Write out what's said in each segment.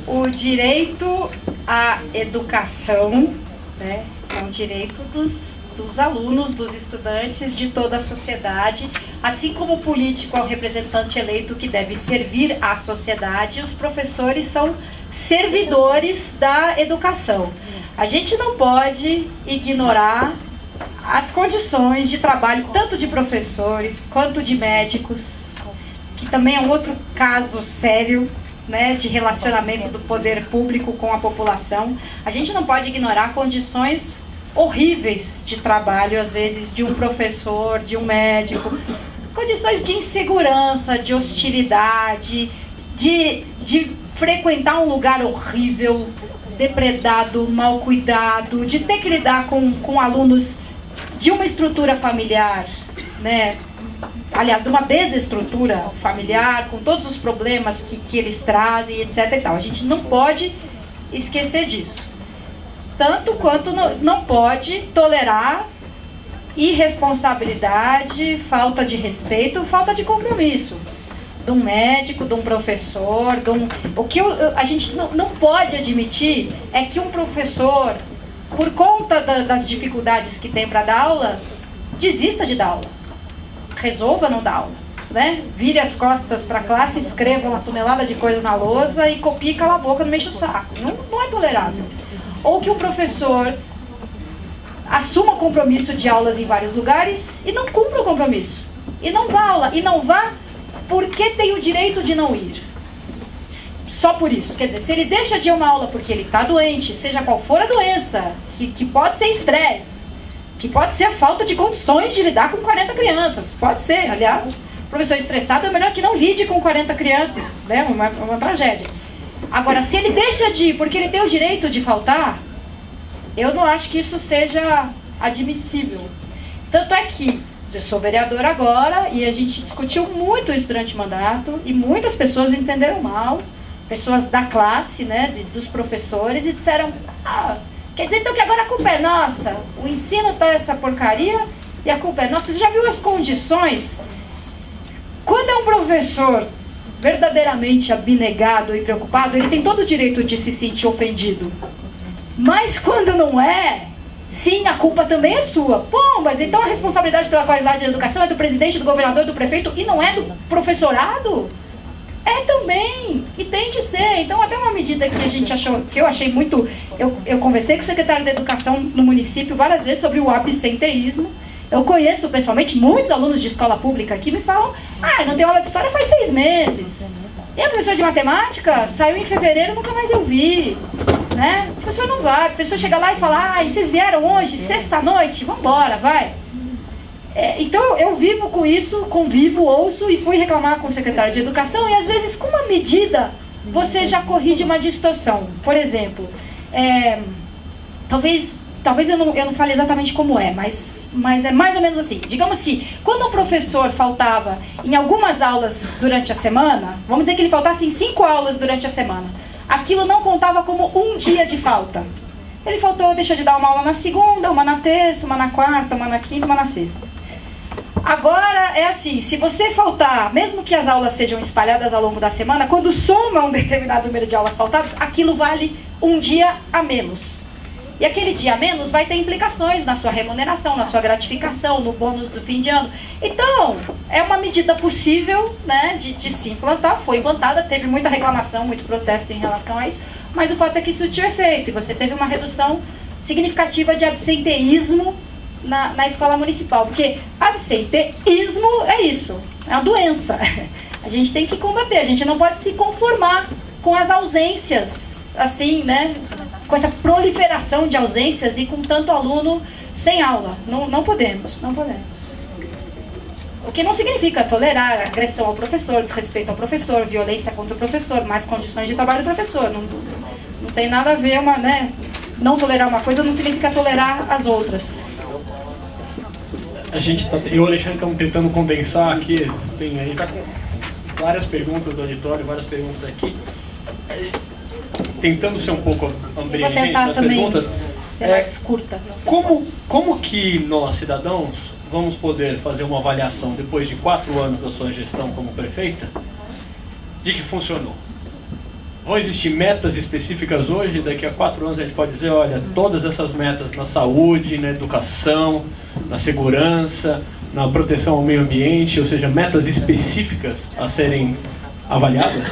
o direito à educação, né, é um direito dos alunos, dos estudantes, de toda a sociedade, assim como o político é o representante eleito que deve servir à sociedade, os professores são servidores da educação. A gente não pode ignorar as condições de trabalho, tanto de professores quanto de médicos, que também é um outro caso sério, né, de relacionamento do poder público com a população. A gente não pode ignorar condições horríveis de trabalho, às vezes, de um professor, de um médico, condições de insegurança, de hostilidade, de frequentar um lugar horrível, depredado, mal cuidado, de ter que lidar com alunos de uma estrutura familiar, né? Aliás, de uma desestrutura familiar, com todos os problemas que eles trazem, etc. e tal. A gente não pode esquecer disso. Tanto quanto não pode tolerar irresponsabilidade, falta de respeito, falta de compromisso de um médico, de um professor, o que a gente não pode admitir é que um professor, por conta das dificuldades que tem para dar aula, desista de dar aula, resolva não dar aula, né? Vire as costas para a classe, escreva uma tonelada de coisa na lousa e copie e cala a boca, não mexe o saco. Não é tolerável. Ou que o professor assuma compromisso de aulas em vários lugares e não cumpra o compromisso, e não vá à aula, e não vá porque tem o direito de não ir. Só por isso. Quer dizer, se ele deixa de ir a uma aula porque ele está doente, seja qual for a doença, que pode ser estresse, que pode ser a falta de condições de lidar com 40 crianças, pode ser, aliás, o professor estressado é melhor que não lide com 40 crianças, né? Uma tragédia. Agora, se ele deixa de ir porque ele tem o direito de faltar, eu não acho que isso seja admissível. Tanto é que eu sou vereadora agora e a gente discutiu muito isso durante o mandato e muitas pessoas entenderam mal, pessoas da classe, né, dos professores, e disseram, quer dizer então que agora a culpa é nossa, o ensino tá essa porcaria e a culpa é nossa. Você já viu as condições? Quando é um professor verdadeiramente abnegado e preocupado, ele tem todo o direito de se sentir ofendido. Mas quando não é, sim, a culpa também é sua. Pô, mas então a responsabilidade pela qualidade da educação é do presidente, do governador, do prefeito e não é do professorado? É também, e tem de ser. Então, até uma medida que a gente achou, que eu achei muito... Eu conversei com o secretário da Educação no município várias vezes sobre o absenteísmo. Eu conheço pessoalmente muitos alunos de escola pública que me falam, não tenho aula de história faz 6 meses. E a professora de matemática saiu em fevereiro, nunca mais eu vi. Né? O professor não vai, o professor chega lá e fala, e vocês vieram hoje, sexta-noite? Vambora, vai. Então eu vivo com isso, convivo, ouço e fui reclamar com o secretário de Educação e às vezes com uma medida você já corrige uma distorção. Por exemplo, talvez eu não fale exatamente como é, mas é mais ou menos assim. Digamos que quando o professor faltava em algumas aulas durante a semana, vamos dizer que ele faltasse em 5 aulas durante a semana, aquilo não contava como um dia de falta. Ele faltou, deixou de dar uma aula na segunda, uma na terça, uma na quarta, uma na quinta, uma na sexta. Agora é assim, se você faltar, mesmo que as aulas sejam espalhadas ao longo da semana, quando soma um determinado número de aulas faltadas, aquilo vale um dia a menos. E aquele dia a menos vai ter implicações na sua remuneração, na sua gratificação, no bônus do fim de ano. Então, é uma medida possível, né, de se implantar, foi implantada, teve muita reclamação, muito protesto em relação a isso, mas o fato é que isso tinha efeito, e você teve uma redução significativa de absenteísmo na escola municipal, porque absenteísmo é isso, é uma doença. A gente tem que combater, a gente não pode se conformar com as ausências, assim, né, com essa proliferação de ausências e com tanto aluno sem aula. Não podemos. O que não significa tolerar agressão ao professor, desrespeito ao professor, violência contra o professor, mais condições de trabalho do professor. Não tem nada a ver, né? Não tolerar uma coisa não significa tolerar as outras. Eu e o Alexandre estamos tentando condensar aqui, a gente está com várias perguntas do auditório, várias perguntas aqui. Tentando ser um pouco abrangente nas perguntas. Ser mais curta. Como que nós, cidadãos, vamos poder fazer uma avaliação depois de 4 anos da sua gestão como prefeita de que funcionou? vão existir metas específicas hoje? Daqui a 4 anos a gente pode dizer, olha, todas essas metas na saúde, na educação, na segurança, na proteção ao meio ambiente, ou seja, metas específicas a serem avaliadas?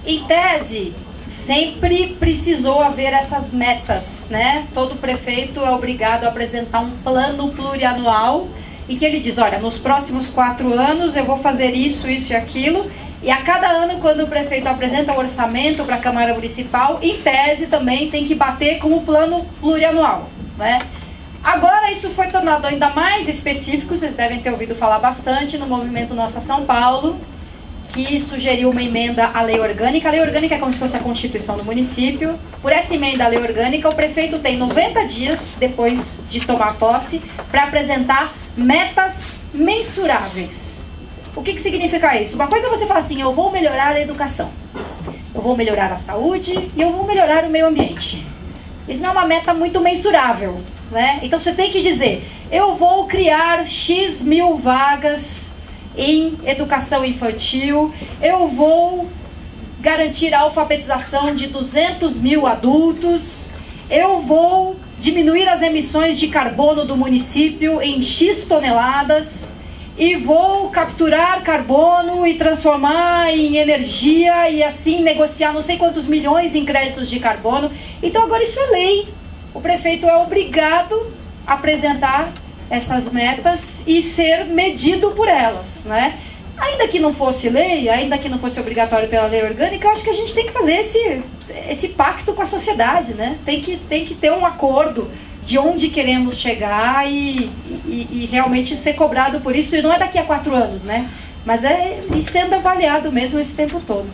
Em tese, sempre precisou haver essas metas, né? Todo prefeito é obrigado a apresentar um plano plurianual e que ele diz, olha, nos próximos 4 anos eu vou fazer isso, isso e aquilo. E a cada ano, quando o prefeito apresenta o orçamento para a Câmara Municipal, em tese também tem que bater com o plano plurianual, né? Agora isso foi tornado ainda mais específico, vocês devem ter ouvido falar bastante no movimento Nossa São Paulo, que sugeriu uma emenda à lei orgânica. A lei orgânica é como se fosse a Constituição do município. Por essa emenda à lei orgânica, o prefeito tem 90 dias, depois de tomar posse, para apresentar metas mensuráveis. O que significa isso? Uma coisa é você falar assim, eu vou melhorar a educação, eu vou melhorar a saúde e eu vou melhorar o meio ambiente. Isso não é uma meta muito mensurável, né? Então você tem que dizer, eu vou criar X mil vagas em educação infantil, eu vou garantir a alfabetização de 200 mil adultos, eu vou diminuir as emissões de carbono do município em X toneladas e vou capturar carbono e transformar em energia e assim negociar não sei quantos milhões em créditos de carbono. Então agora isso é lei. O prefeito é obrigado a apresentar essas metas e ser medido por elas, né? Ainda que não fosse lei, ainda que não fosse obrigatório pela lei orgânica, eu acho que a gente tem que fazer esse pacto com a sociedade, né? Tem que ter um acordo de onde queremos chegar e realmente ser cobrado por isso. E não é daqui a 4 anos, né? Mas é sendo avaliado mesmo esse tempo todo.